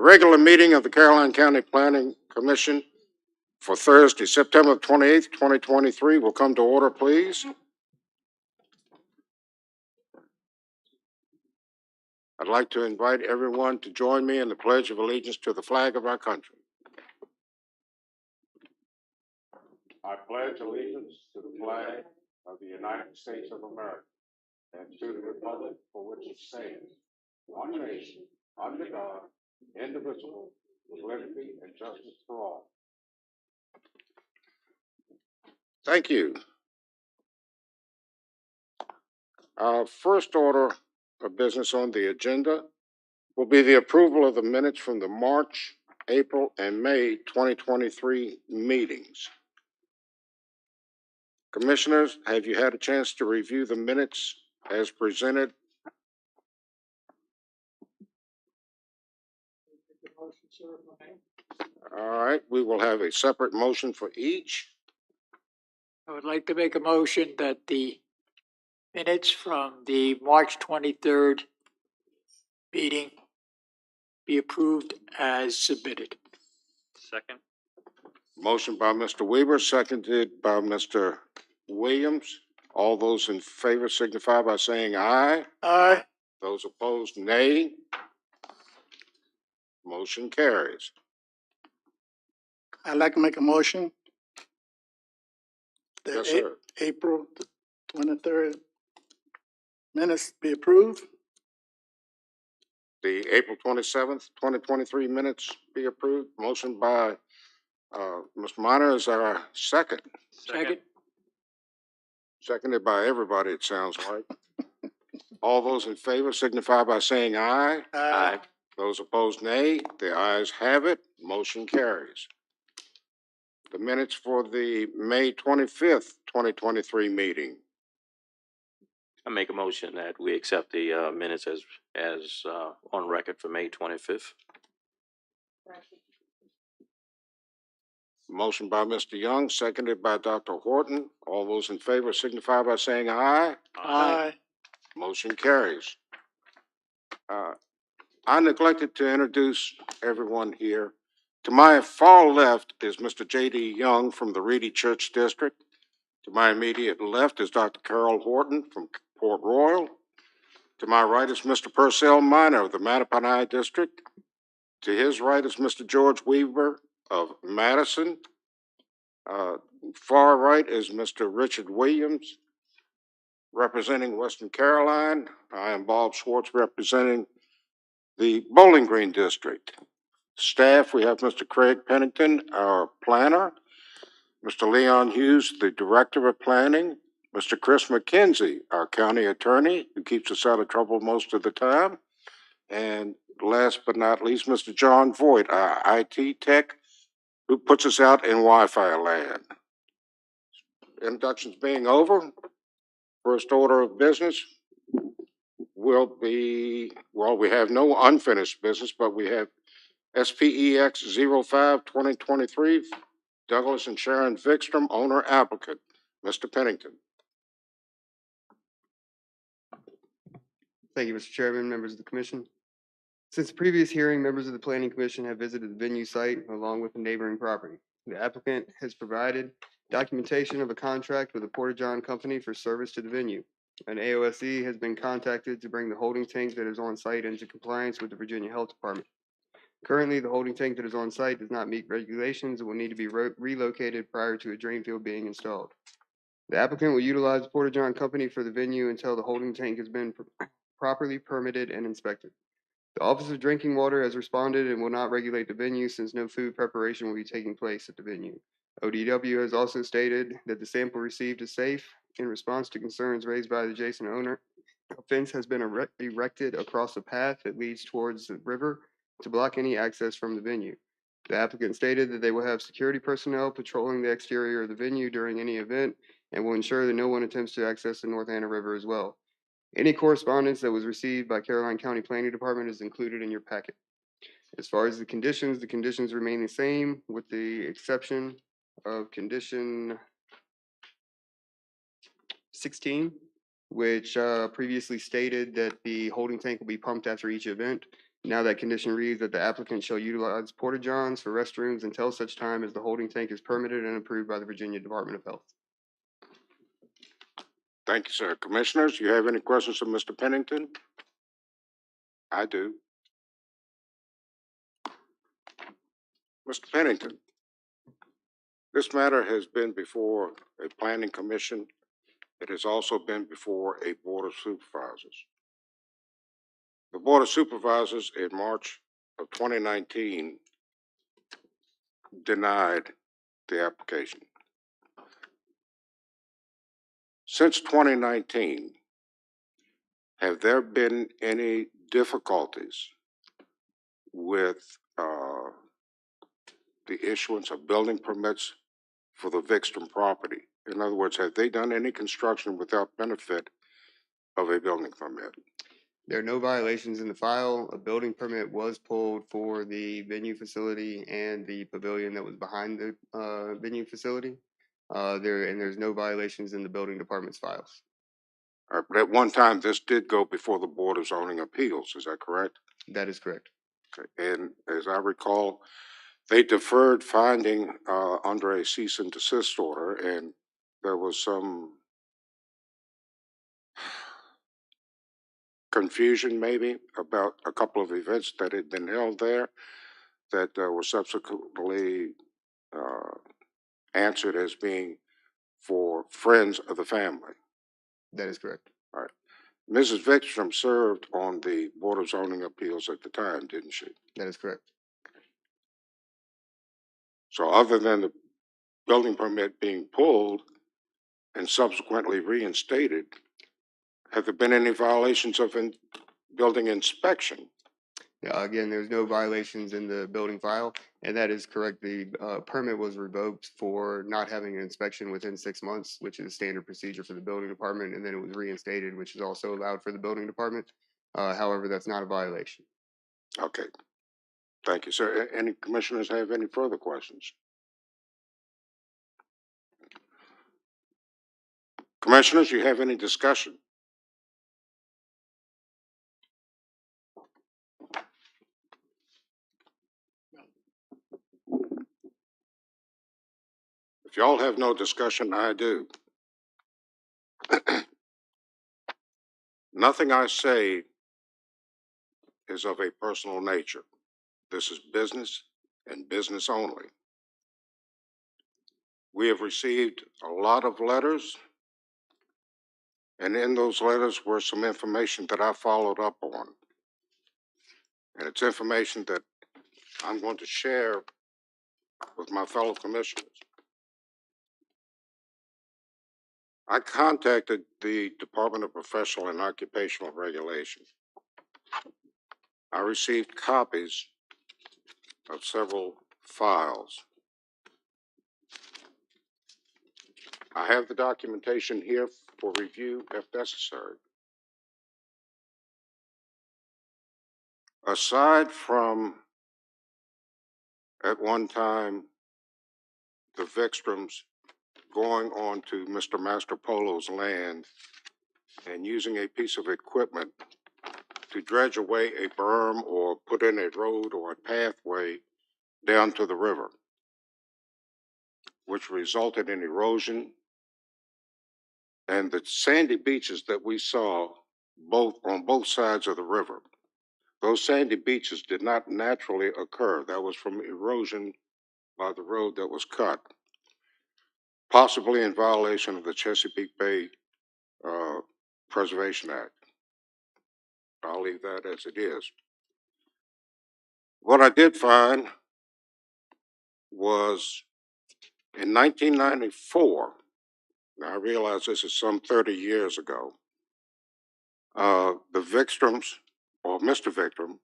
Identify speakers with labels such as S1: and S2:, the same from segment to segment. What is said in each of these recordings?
S1: regular meeting of the Caroline County Planning Commission for Thursday, September 28th, 2023 will come to order, please. I'd like to invite everyone to join me in the Pledge of Allegiance to the flag of our country. I pledge allegiance to the flag of the United States of America and to the republic for which it stands, one nation, under God, indivisible, with liberty and justice for all. Thank you. Our first order of business on the agenda will be the approval of the minutes from the March, April, and May 2023 meetings. Commissioners, have you had a chance to review the minutes as presented? All right, we will have a separate motion for each.
S2: I would like to make a motion that the minutes from the March 23rd meeting be approved as submitted.
S3: Second.
S1: Motion by Mr. Weaver, seconded by Mr. Williams. All those in favor signify by saying aye.
S2: Aye.
S1: Those opposed, nay. Motion carries.
S4: I'd like to make a motion.
S1: Yes, sir.
S4: April 23rd minutes be approved.
S1: The April 27th, 2023 minutes be approved. Motion by Mr. Minor is our second.
S2: Second.
S1: Seconded by everybody, it sounds like. All those in favor signify by saying aye.
S3: Aye.
S1: Those opposed, nay. The ayes have it. Motion carries. The minutes for the May 25th, 2023 meeting.
S3: I make a motion that we accept the minutes as on record for May 25th.
S1: Motion by Mr. Young, seconded by Dr. Horton. All those in favor signify by saying aye.
S4: Aye.
S1: Motion carries. I neglected to introduce everyone here. To my far left is Mr. J.D. Young from the Reedy Church District. To my immediate left is Dr. Carol Horton from Port Royal. To my right is Mr. Purcell Minor of the Mattaponi District. To his right is Mr. George Weaver of Madison. Far right is Mr. Richard Williams representing Western Caroline. I am Bob Schwartz representing the Bowling Green District. Staff, we have Mr. Craig Pennington, our planner, Mr. Leon Hughes, the Director of Planning, Mr. Chris McKenzie, our county attorney, who keeps us out of trouble most of the time, and last but not least, Mr. John Voigt, our IT tech, who puts us out in Wi-Fi land. Introductions being over, first order of business will be, well, we have no unfinished business, but we have SPEX 05-2023, Douglas and Sharon Vikstrom, owner applicant. Mr. Pennington.
S5: Thank you, Mr. Chairman, members of the commission. Since the previous hearing, members of the Planning Commission have visited the venue site along with the neighboring property. The applicant has provided documentation of a contract with the Porta-John Company for service to the venue. An AOSE has been contacted to bring the holding tank that is on site into compliance with the Virginia Health Department. Currently, the holding tank that is on site does not meet regulations and will need to be relocated prior to a drain field being installed. The applicant will utilize the Porta-John Company for the venue until the holding tank has been properly permitted and inspected. The Office of Drinking Water has responded and will not regulate the venue since no food preparation will be taking place at the venue. ODW has also stated that the sample received is safe. In response to concerns raised by the adjacent owner, a fence has been erected across the path that leads towards the river to block any access from the venue. The applicant stated that they will have security personnel patrolling the exterior of the venue during any event and will ensure that no one attempts to access the North Anna River as well. Any correspondence that was received by Caroline County Planning Department is included in your packet. As far as the conditions remain the same with the exception of condition 16, which previously stated that the holding tank will be pumped after each event. Now that condition reads that the applicant shall utilize porta-johns for restrooms until such time as the holding tank is permitted and approved by the Virginia Department of Health.
S1: Thank you, sir. Commissioners, you have any questions of Mr. Pennington? I do. Mr. Pennington, this matter has been before a planning commission. It has also been before a board of supervisors. The board of supervisors in March of 2019 denied the application. Since 2019, have there been any difficulties with the issuance of building permits for the Vikstrom property? In other words, have they done any construction without benefit of a building permit?
S5: There are no violations in the file. A building permit was pulled for the venue facility and the pavilion that was behind the venue facility. There's no violations in the building department's files.
S1: But at one time, this did go before the Board of Zoning Appeals, is that correct?
S5: That is correct.
S1: Okay. And as I recall, they deferred finding under a cease and desist order, and there was some confusion maybe about a couple of events that had been held there that were subsequently answered as being for friends of the family.
S5: That is correct.
S1: All right. Mrs. Vikstrom served on the Board of Zoning Appeals at the time, didn't she?
S5: That is correct.
S1: So other than the building permit being pulled and subsequently reinstated, have there been any violations of building inspection?
S5: Again, there's no violations in the building file, and that is correct. The permit was revoked for not having an inspection within 6 months, which is standard procedure for the building department, and then it was reinstated, which is also allowed for the building department. However, that's not a violation.
S1: Okay. Thank you, sir. Any commissioners have any further questions? Commissioners, you have any discussion? If y'all have no discussion, I do. Nothing I say is of a personal nature. This is business and business only. We have received a lot of letters, and in those letters were some information that I followed up on. And it's information that I'm going to share with my fellow commissioners. I contacted the Department of Professional and Occupational Regulation. I received copies of several files. I have the documentation here for review if necessary. Aside from, at one time, the Vikstroms going on to Mr. Mastropolo's land and using a piece of equipment to dredge away a berm or put in a road or a pathway down to the river, which resulted in erosion. And the sandy beaches that we saw on both sides of the river, those sandy beaches did not naturally occur. That was from erosion by the road that was cut, possibly in violation of the Chesapeake Bay Preservation Act. I'll leave that as it is. What I did find was in 1994, now I realize this is some 30 years ago, the Vikstroms, or Mr. Viktrom,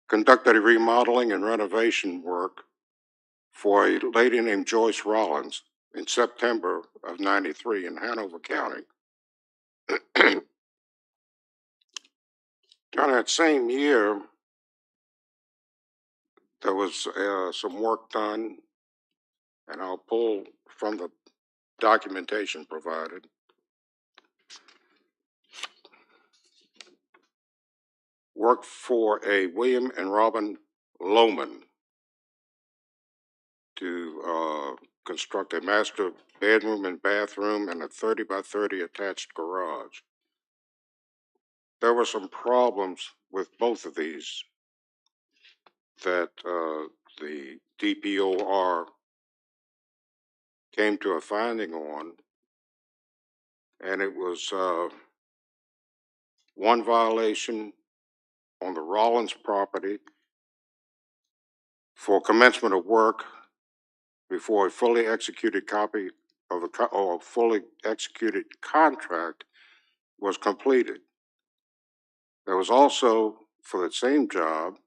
S1: conducted a remodeling and renovation work for a lady named Joyce Rollins in September of '93 in Hanover County. During that same year, there was some work done, and I'll pull from the documentation provided. worked for a William and Robin Lohman to construct a master bedroom and bathroom and a 30 by 30 attached garage. There were some problems with both of these that the DPOR came to a finding on, and it was one violation on the Rollins property for commencement of work before a fully executed copy of or a fully executed contract was completed. There was also, for the same job,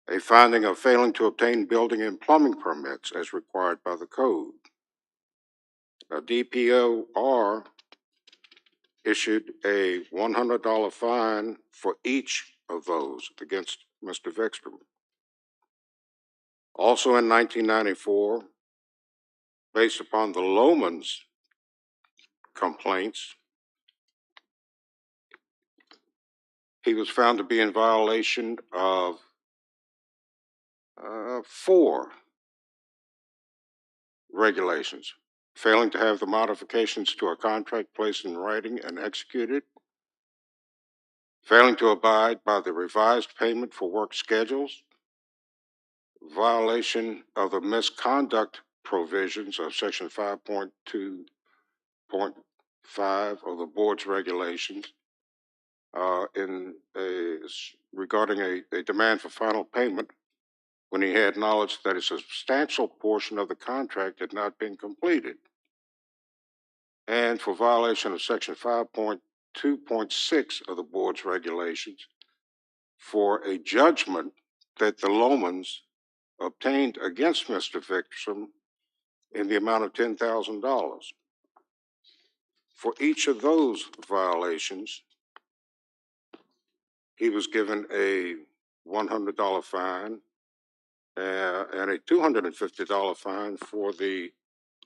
S1: a finding of failing to obtain building and plumbing permits as required by the code. Now, DPOR issued a $100 fine for each of those against Mr. Vikstrom. Also in 1994, based upon the Lohman's complaints, he was found to be in violation of 4 regulations: failing to have the modifications to a contract placed in writing and executed, failing to abide by the revised payment for work schedules, violation of the misconduct provisions of Section 5.2.5 of the board's regulations regarding a demand for final payment when he had knowledge that a substantial portion of the contract had not been completed, and for violation of Section 5.2.6 of the board's regulations for a judgment that the Lohmans obtained against Mr. Vikstrom in the amount of $10,000. For each of those violations, he was given a $100 fine and a $250 fine for the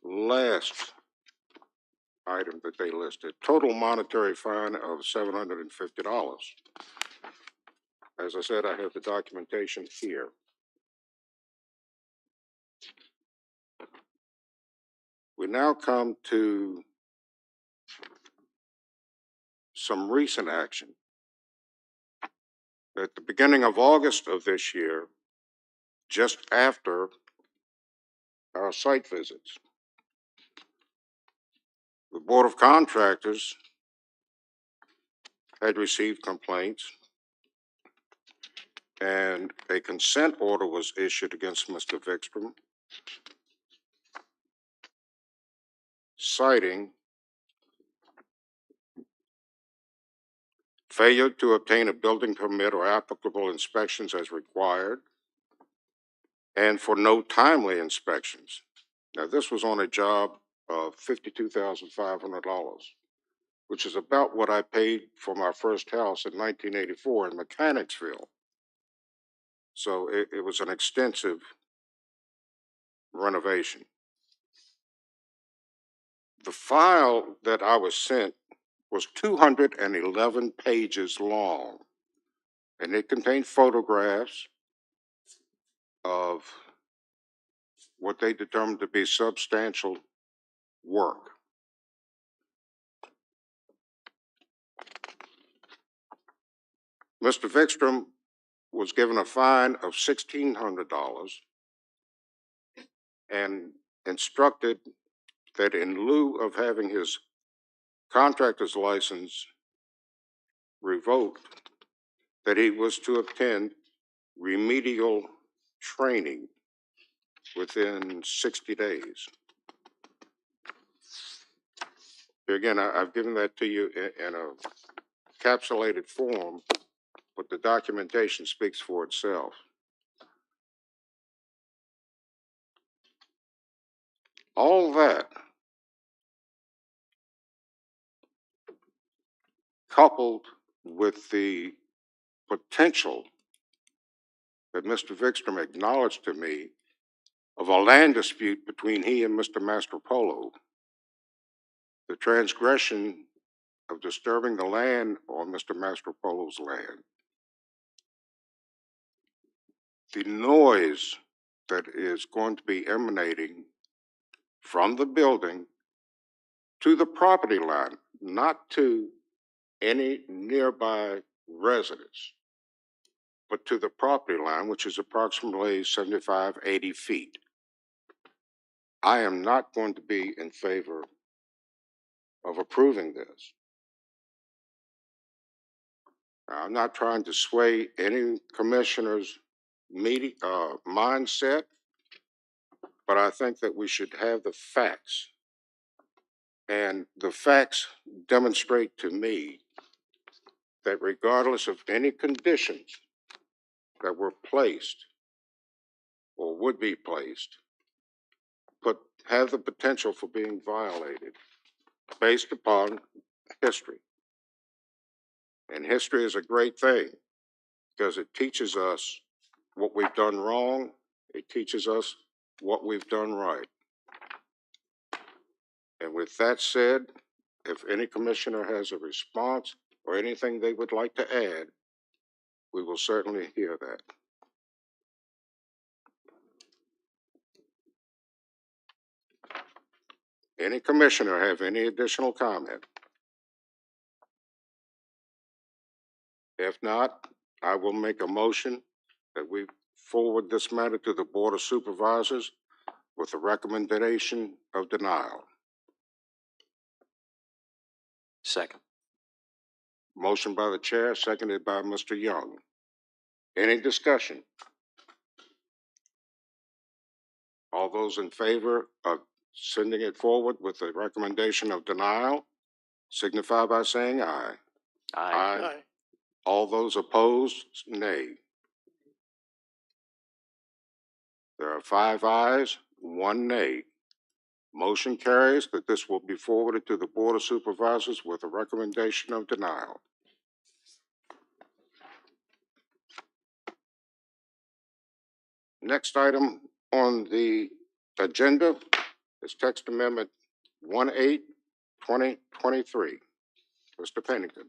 S1: last item that they listed. Total monetary fine of $750. As I said, I have the documentation here. We now come to some recent action. At the beginning of August of this year, just after our site visits, the Board of Contractors had received complaints, and a consent order was issued against Mr. Vikstrom, citing failure to obtain a building permit or applicable inspections as required, and for no timely inspections. Now, this was on a job of $52,500, which is about what I paid for my first house in 1984 in Mechanicsville. So it was an extensive renovation. The file that I was sent was 211 pages long, and it contained photographs of what they determined to be substantial work. Mr. Vikstrom was given a fine of $1,600 and instructed that in lieu of having his contractor's license revoked, that he was to attend remedial training within 60 days. Here again, I've given that to you in a encapsulated form, but the documentation speaks for itself. All that, coupled with the potential that Mr. Vikstrom acknowledged to me of a land dispute between he and Mr. Mastropolo, the transgression of disturbing the land on Mr. Mastropolo's land. The noise that is going to be emanating from the building to the property line, not to any nearby residence, but to the property line, which is approximately 75, 80 feet. I am not going to be in favor of approving this. Now, I'm not trying to sway any commissioner's mindset, but I think that we should have the facts. And the facts demonstrate to me that regardless of any conditions that were placed or would be placed, but have the potential for being violated based upon history. And history is a great thing because it teaches us what we've done wrong. It teaches us what we've done right. And with that said, if any commissioner has a response or anything they would like to add, we will certainly hear that. Any commissioner have any additional comment? If not, I will make a motion that we forward this matter to the Board of Supervisors with a recommendation of denial.
S3: Second.
S1: Motion by the chair, seconded by Mr. Young. Any discussion? All those in favor of sending it forward with a recommendation of denial, signify by saying aye.
S3: Aye.
S4: Aye.
S1: All those opposed, nay. There are 5 ayes, 1 nay. Motion carries that this will be forwarded to the Board of Supervisors with a recommendation of denial. Next item on the agenda is text amendment 18-2023. Mr. Pennington.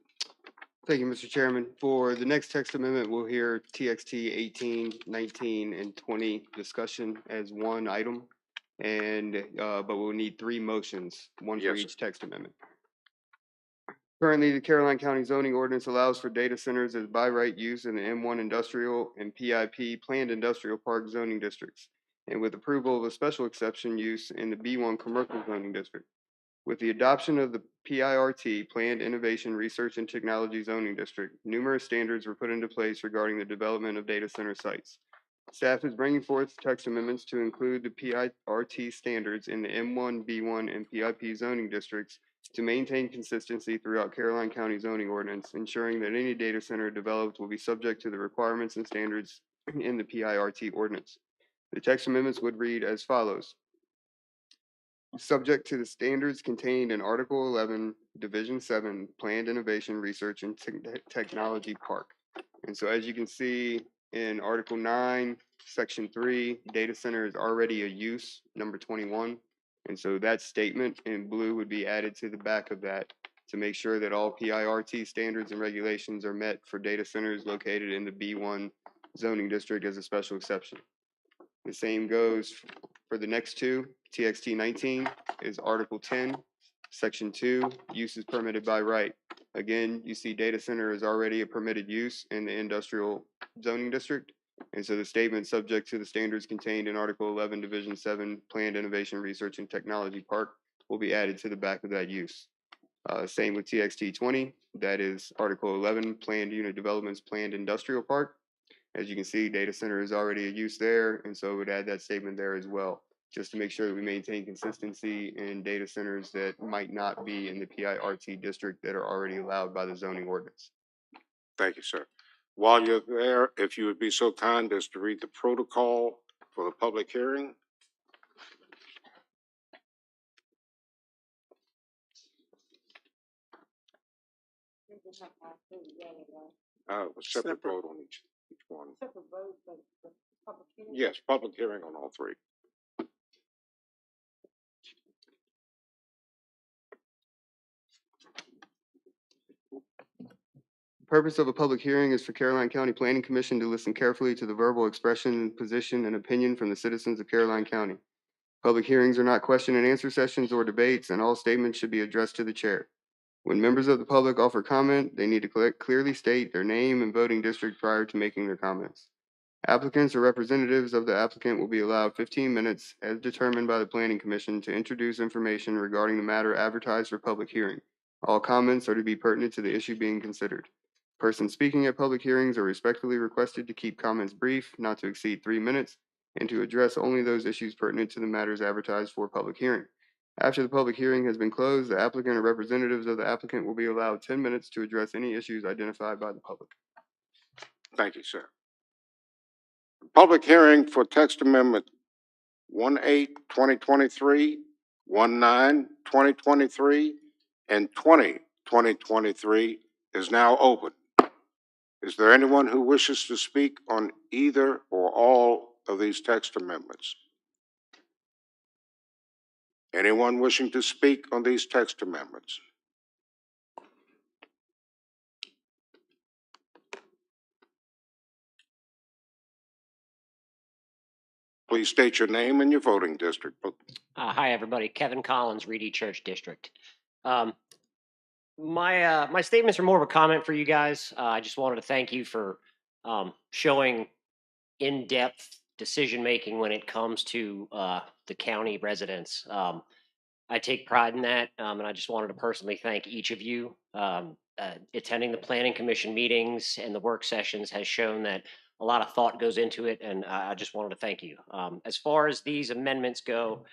S5: Thank you, Mr. Chairman. For the next text amendment, we'll hear TXT 18, 19, and 20 discussion as one item. And, but we'll need 3 motions, one for
S1: Yes, sir.
S5: each text amendment. Currently, the Caroline County zoning ordinance allows for data centers as by right use in the M1 industrial and PIP planned industrial park zoning districts, and with approval of a special exception use in the B1 commercial zoning district. With the adoption of the PIRT, Planned Innovation Research and Technology Zoning District, numerous standards were put into place regarding the development of data center sites. Staff is bringing forth text amendments to include the PIRT standards in the M1, B1, and PIP zoning districts to maintain consistency throughout Caroline County zoning ordinance, ensuring that any data center developed will be subject to the requirements and standards in the PIRT ordinance. The text amendments would read as follows. Subject to the standards contained in Article 11, Division 7, Planned Innovation Research and Technology Park. And so as you can see in Article 9, Section 3, data center is already a use, number 21. And so that statement in blue would be added to the back of that to make sure that all PIRT standards and regulations are met for data centers located in the B1 zoning district as a special exception. The same goes for the next 2. TXT 19 is Article 10, Section 2, uses permitted by right. Again, you see data center is already a permitted use in the industrial zoning district. And so the statement subject to the standards contained in Article 11, Division 7, Planned Innovation Research and Technology Park will be added to the back of that use. Same with TXT 20, that is Article 11, Planned Unit Developments, Planned Industrial Park. As you can see, data center is already a use there, and so it would add that statement there as well, just to make sure that we maintain consistency in data centers that might not be in the PIRT district that are already allowed by the zoning ordinance.
S1: Thank you, sir. While you're there, if you would be so kind as to read the protocol for the public hearing. Separate vote on each one. Yes, public hearing on all 3.
S5: purpose of a public hearing is for Caroline County Planning Commission to listen carefully to the verbal expression, position, and opinion from the citizens of Caroline County. Public hearings are not question and answer sessions or debates, and all statements should be addressed to the chair. When members of the public offer comment, they need to clearly state their name and voting district prior to making their comments. Applicants or representatives of the applicant will be allowed 15 minutes, as determined by the Planning Commission, to introduce information regarding the matter advertised for public hearing. All comments are to be pertinent to the issue being considered. Persons speaking at public hearings are respectfully requested to keep comments brief, not to exceed 3 minutes, and to address only those issues pertinent to the matters advertised for public hearing. After the public hearing has been closed, the applicant or representatives of the applicant will be allowed 10 minutes to address any issues identified by the public.
S1: Thank you, sir. Public hearing for text amendment 1/8/2023, 1/9/2023, and 20/2023 is now open. Is there anyone who wishes to speak on either or all of these text amendments? Anyone wishing to speak on these text amendments? Please state your name and your voting district.
S6: Hi, everybody. Kevin Collins, Reedy Church District. My statements are more of a comment for you guys. I just wanted to thank you for showing in-depth decision making when it comes to the county residents. I take pride in that, and I just wanted to personally thank each of you. Attending the Planning Commission meetings and the work sessions has shown that a lot of thought goes into it, and I just wanted to thank you. As far as these amendments go,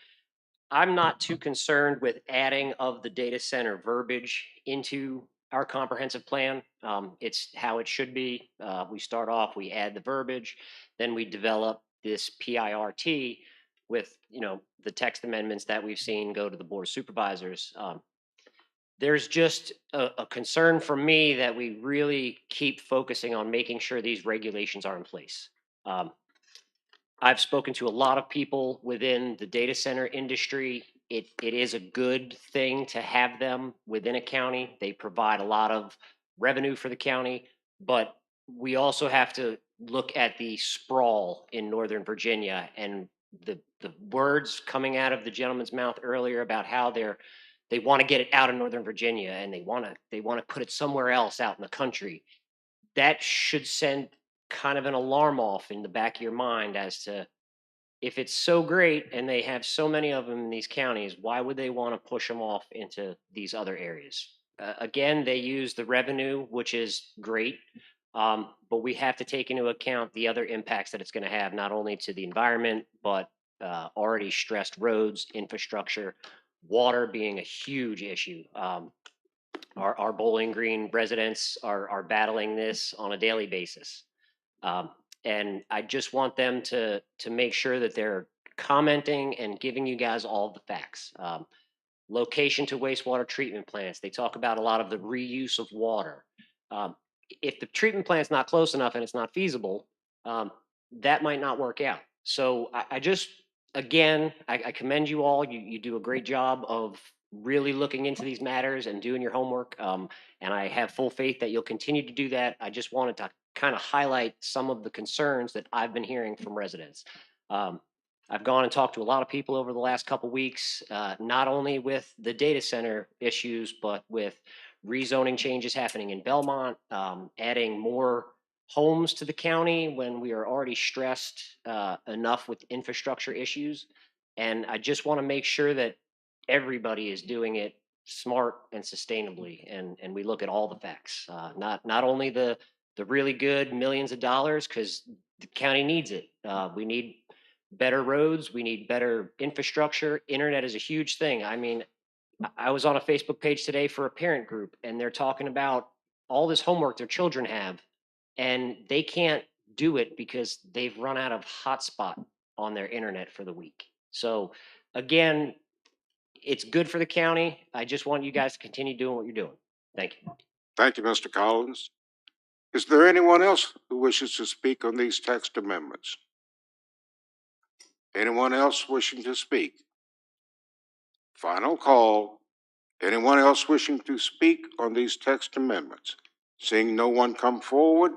S6: I'm not too concerned with adding of the data center verbiage into our comprehensive plan. It's how it should be. We start off, we add the verbiage, then we develop this PIRT with, the text amendments that we've seen go to the Board of Supervisors. There's just a concern for me that we really keep focusing on making sure these regulations are in place. I've spoken to a lot of people within the data center industry. It is a good thing to have them within a county. They provide a lot of revenue for the county, but we also have to look at the sprawl in Northern Virginia and the words coming out of the gentleman's mouth earlier about how they want to get it out of Northern Virginia and they want to put it somewhere else out in the country. That should send kind of an alarm off in the back of your mind as to, if it's so great and they have so many of them in these counties, why would they want to push them off into these other areas? Again, they use the revenue, which is great, but we have to take into account the other impacts that it's going to have, not only to the environment, but already stressed roads, infrastructure, water being a huge issue. Our Bowling Green residents are battling this on a daily basis. And I just want them to make sure that they're commenting and giving you guys all the facts. Location to wastewater treatment plants. They talk about a lot of the reuse of water. If the treatment plant's not close enough and it's not feasible, that might not work out. So I just, again, I commend you all. You do a great job of really looking into these matters and doing your homework. And I have full faith that you'll continue to do that. I just wanted to kind of highlight some of the concerns that I've been hearing from residents. I've gone and talked to a lot of people over the last couple weeks, not only with the data center issues, but with rezoning changes happening in Belmont, adding more homes to the county when we are already stressed enough with infrastructure issues. And I just want to make sure that everybody is doing it smart and sustainably, and we look at all the facts, not only the really good millions of dollars, because the county needs it. We need better roads. We need better infrastructure. Internet is a huge thing. I mean, I was on a Facebook page today for a parent group, and they're talking about all this homework their children have, and they can't do it because they've run out of hotspot on their internet for the week. So again, it's good for the county. I just want you guys to continue doing what you're doing. Thank you.
S1: Thank you, Mr. Collins. Is there anyone else who wishes to speak on these text amendments? Anyone else wishing to speak? Final call. Anyone else wishing to speak on these text amendments? Seeing no one come forward,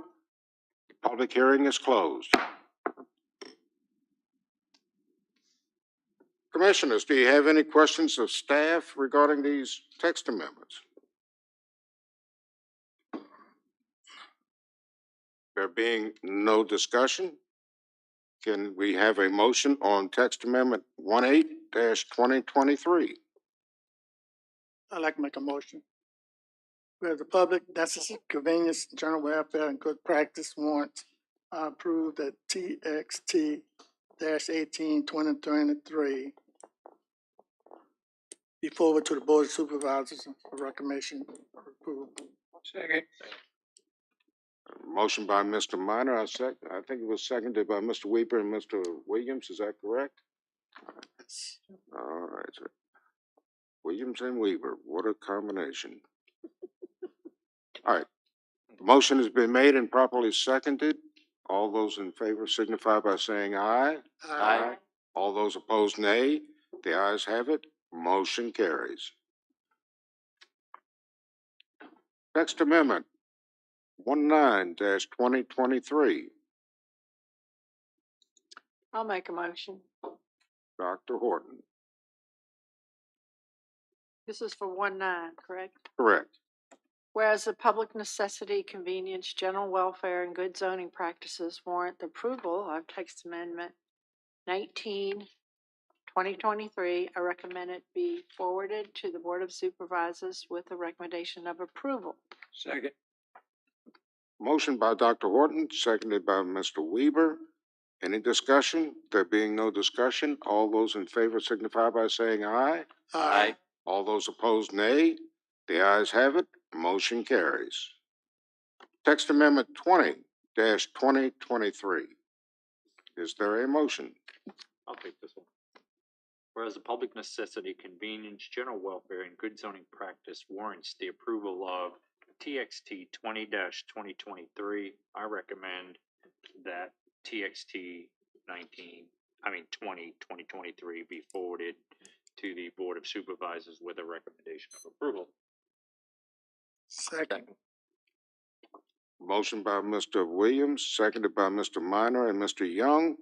S1: the public hearing is closed. Commissioners, do you have any questions of staff regarding these text amendments? There being no discussion, can we have a motion on text amendment 18-2023?
S4: I'd like to make a motion. Where the public necessary convenience, general welfare, and good practice warrants are approved at TXT 18-2023. Be forward to the Board of Supervisors for recommendation of approval.
S2: Second.
S1: Motion by Mr. Minor, I think it was seconded by Mr. Weaver and Mr. Williams, is that correct? All right, sir. Williams and Weaver, what a combination. All right, the motion has been made and properly seconded. All those in favor signify by saying aye.
S3: Aye.
S1: All those opposed, nay. The ayes have it. Motion carries. Text amendment 19-2023.
S7: I'll make a motion.
S1: Dr. Horton,
S7: This is for 19, correct?
S1: correct.
S7: Whereas the public necessity, convenience, general welfare, and good zoning practices warrant the approval of text amendment 19-2023, I recommend it be forwarded to the Board of Supervisors with a recommendation of approval.
S2: Second.
S1: Motion by Dr. Horton, seconded by Mr. Weaver. Any discussion? There being no discussion, all those in favor signify by saying aye.
S3: Aye.
S1: All those opposed, nay. The ayes have it. Motion carries. Text amendment 20-2023. Is there a motion?
S8: I'll take this one. Whereas the public necessity, convenience, general welfare, and good zoning practice warrants the approval of TXT 20-2023, I recommend that TXT 20-2023 be forwarded to the Board of Supervisors with a recommendation of approval.
S4: Second.
S1: Motion by Mr. Williams, seconded by Mr. Minor and Mr. Young.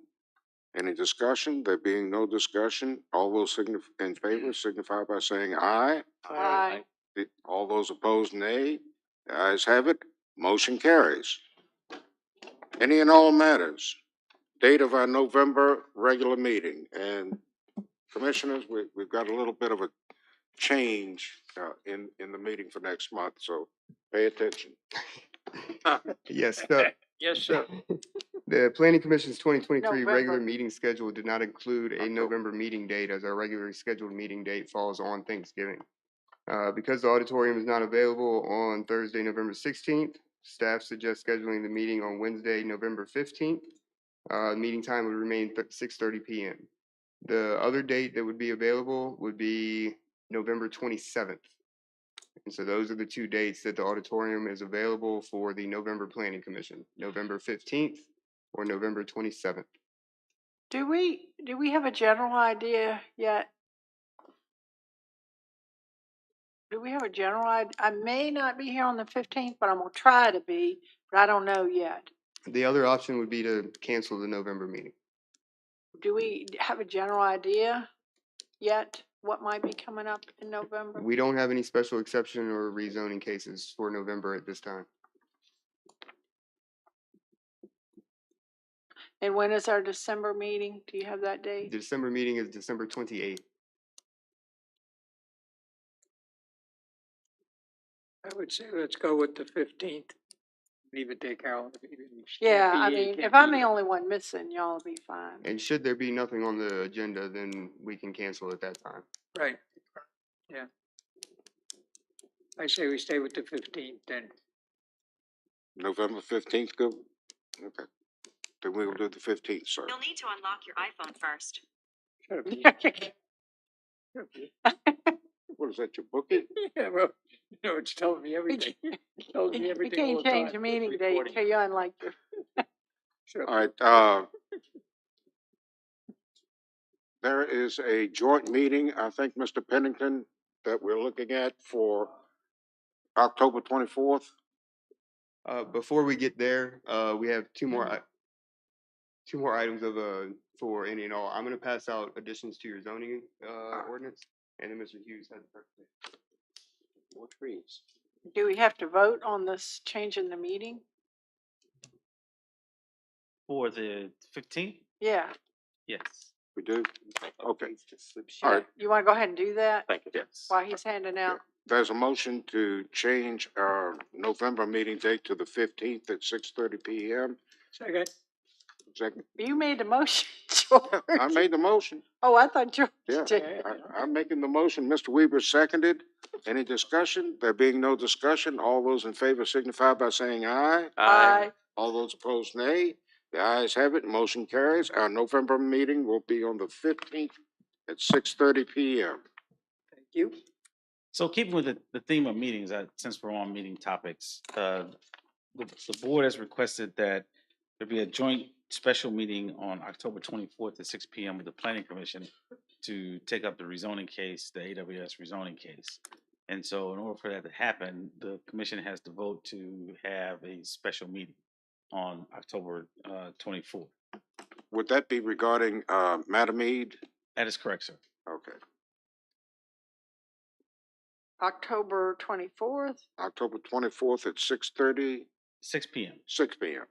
S1: Any discussion? There being no discussion, all those in favor signify by saying aye.
S7: Aye.
S1: All those opposed, nay. The ayes have it. Motion carries. Any and all matters. Date of our November regular meeting. And commissioners, we've got a little bit of a change in the meeting for next month, so pay attention.
S5: Yes, the,
S2: Yes, sir.
S5: the Planning Commission's 2023 regular
S7: November.
S5: meeting schedule did not include a November meeting date, as our regularly scheduled meeting date falls on Thanksgiving. Because the auditorium is not available on Thursday, November 16th, staff suggests scheduling the meeting on Wednesday, November 15th. Meeting time would remain 6:30 p.m. The other date that would be available would be November 27th. And so those are the two dates that the auditorium is available for the November Planning Commission, November 15th or November 27th.
S7: Do we have a general idea yet? Do we have a general idea? I may not be here on the 15th, but I'm gonna try to be, but I don't know yet.
S5: The other option would be to cancel the November meeting.
S7: Do we have a general idea yet? What might be coming up in November?
S5: We don't have any special exception or rezoning cases for November at this time.
S7: And when is our December meeting? Do you have that
S5: The
S7: date?
S5: December meeting is December 28th.
S2: I would say let's go with the 15th. Leave it there, Carol.
S7: Yeah, I mean, if I'm the only one missing, y'all will be fine.
S5: And should there be nothing on the agenda, then we can cancel at that time.
S2: Right, yeah. I say we stay with the 15th then.
S1: November 15th, good? Okay. Then we will do the 15th, sir.
S9: You'll need to unlock your iPhone first.
S2: Shut up, Pete. Shut up, Pete.
S1: What is that, your bookie?
S2: Yeah, well, it's telling me everything. It's telling me
S7: You
S2: everything all
S7: can't
S2: the
S7: change
S2: time.
S7: the meeting date
S2: Recording.
S7: till you unlike your.
S2: Shut up.
S1: All right, there is a joint meeting, I think, Mr. Pennington, that we're looking at for October 24th.
S5: Before we get there, we have two more items of, for any and all. I'm gonna pass out additions to your zoning, ordinance, and then Mr. Hughes has the first.
S3: More trees.
S7: Do we have to vote on this change in the meeting?
S10: For the 15th?
S7: Yeah.
S10: Yes.
S1: We do? Okay. All right.
S7: You want to go ahead and do that
S3: Thank you.
S10: Yes.
S7: while he's handing out?
S1: There's a motion to change our November meeting date to the 15th at 6:30 PM.
S2: Second.
S1: Second.
S7: You made the motion, George.
S1: I made the motion.
S7: Oh, I thought George
S1: Yeah,
S7: did.
S1: I'm making the motion. Mr. Weaver seconded. Any discussion? There being no discussion, all those in favor signify by saying aye.
S7: Aye.
S1: All those opposed, nay. The ayes have it. Motion carries. Our November meeting will be on the 15th at 6:30 PM.
S2: Thank you.
S10: So keeping with the theme of meetings, since we're on meeting topics, the board has requested that there be a joint special meeting on October 24th at 6 PM with the planning commission to take up the rezoning case, the AWS rezoning case. And so in order for that to happen, the commission has to vote to have a special meeting on October 24th.
S1: Would that be regarding, Matamede?
S10: That is correct, sir.
S1: Okay.
S7: October 24th.
S1: October 24th at 6:30,
S10: 6 PM.
S1: 6 PM.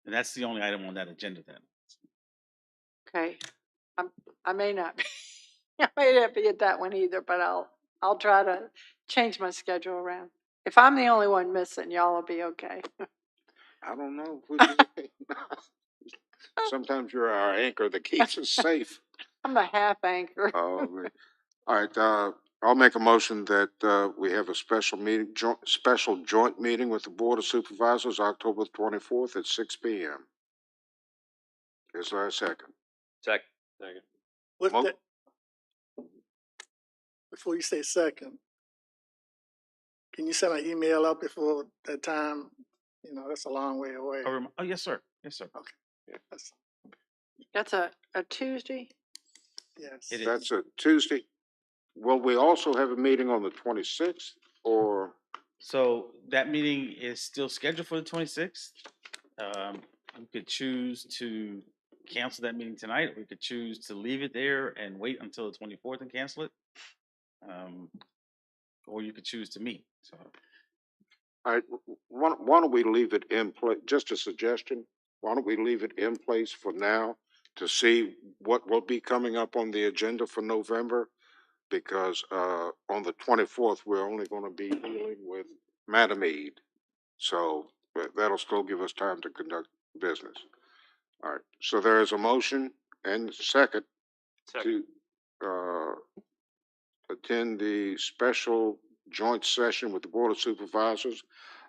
S10: And that's the only item on that agenda then.
S7: Okay. I may not, I may not be at that one either, but I'll try to change my schedule around. If I'm the only one missing, y'all will be okay.
S1: I don't know. Sometimes you're our anchor that keeps us safe.
S7: I'm a half anchor.
S1: Oh, man. All right, I'll make a motion that, we have a special meeting, special joint meeting with the Board of Supervisors, October 24th at 6 PM. Is there a second?
S3: Second.
S4: With
S1: Mo-
S4: that, before you say second, can you send an email out before that time? You know, that's a long way away.
S10: Oh, yes, sir. Yes, sir.
S4: That's-
S7: That's a Tuesday?
S4: Yes.
S10: It is.
S1: That's a Tuesday. Will we also have a meeting on the 26th or?
S10: So that meeting is still scheduled for the 26th. We could choose to cancel that meeting tonight. We could choose to leave it there and wait until the 24th and cancel it. Or you could choose to meet. So
S1: All right, why don't we leave it in place, just a suggestion, why don't we leave it in place for now to see what will be coming up on the agenda for November? Because, on the 24th, we're only gonna be dealing with Matamede. So, that'll still give us time to conduct business. All right, so there is a motion and second to, attend the special joint session with the Board of Supervisors,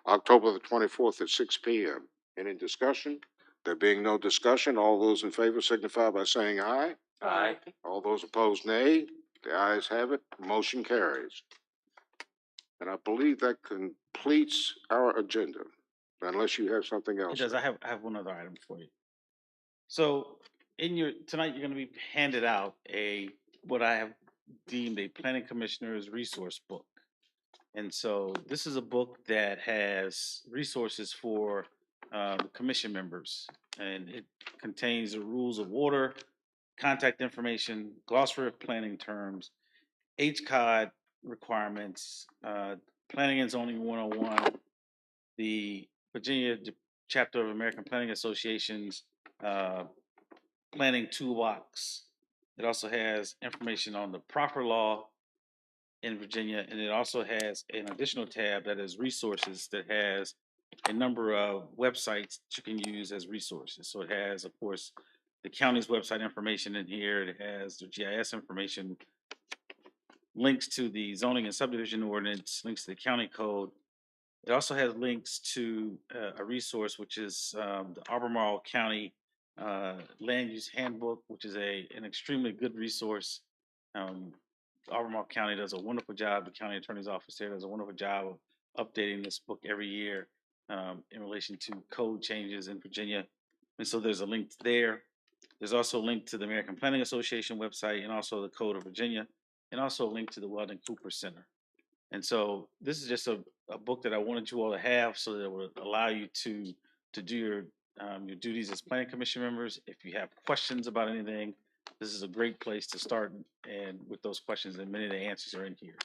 S1: October the 24th at 6 PM. Any discussion? There being no discussion, all those in favor signify by saying aye.
S3: Aye.
S1: All those opposed, nay. The ayes have it. Motion carries. And I believe that completes our agenda, unless you have something
S10: it
S1: else.
S10: does. I have one other item for you. So tonight you're going to be handed out what I have deemed a planning commissioner's resource book. And so this is a book that has resources for the commission members, and it contains the rules of order, contact information, glossary of planning terms, HCOD requirements, planning and zoning 101, the Virginia chapter of American Planning Association's planning toolbox. It also has information on the proper law in Virginia, and it also has an additional tab that is resources that has a number of websites that you can use as resources. So it has, of course, the county's website information in here. It has the GIS information, links to the zoning and subdivision ordinance, links to the county code. It also has links to a resource, which is the Albemarle County Land Use Handbook, which is an extremely good resource. Albemarle County does a wonderful job. The county attorney's office there does a wonderful job of updating this book every year in relation to code changes in Virginia. And so there's a link there. There's also a link to the American Planning Association website and also the Code of Virginia, and also a link to the Weldon Cooper Center. And so this is just a book that I wanted you all to have so that it would allow you to do your duties as planning commission members. If you have questions about anything, this is a great place to start and with those questions, and many of the answers are in here.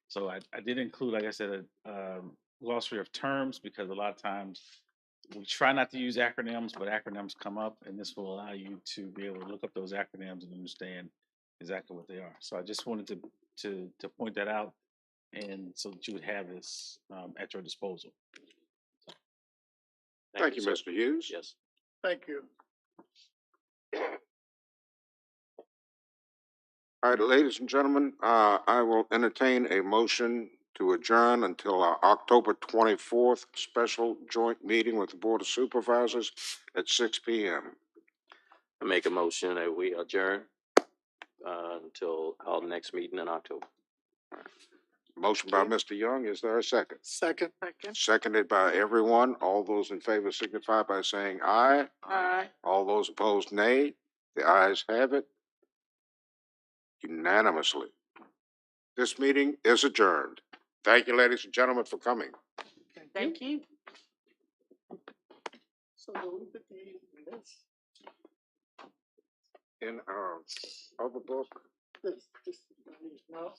S10: So I did include, like I said, a glossary of terms because a lot of times we try not to use acronyms, but acronyms come up, and this will allow you to be able to look up those acronyms and understand exactly what they are. So I just wanted to point that out, and so that you would have this at your disposal.
S1: Thank you,
S3: sir.
S1: Mr. Hughes.
S3: Yes.
S4: Thank you.
S1: All right, ladies and gentlemen, I will entertain a motion to adjourn until our October 24th special joint meeting with the Board of Supervisors at 6 p.m.
S3: I make a motion that we adjourn until our next meeting in October.
S1: Motion by Mr. Young. Is there a second?
S4: Second.
S1: Seconded by everyone. All those in favor signify by saying aye.
S7: Aye.
S1: All those opposed, nay. The ayes have it unanimously. This meeting is adjourned. Thank you, ladies and gentlemen, for coming.
S7: Thank you.
S4: So we put these in this,
S1: In our other book,
S4: this, no,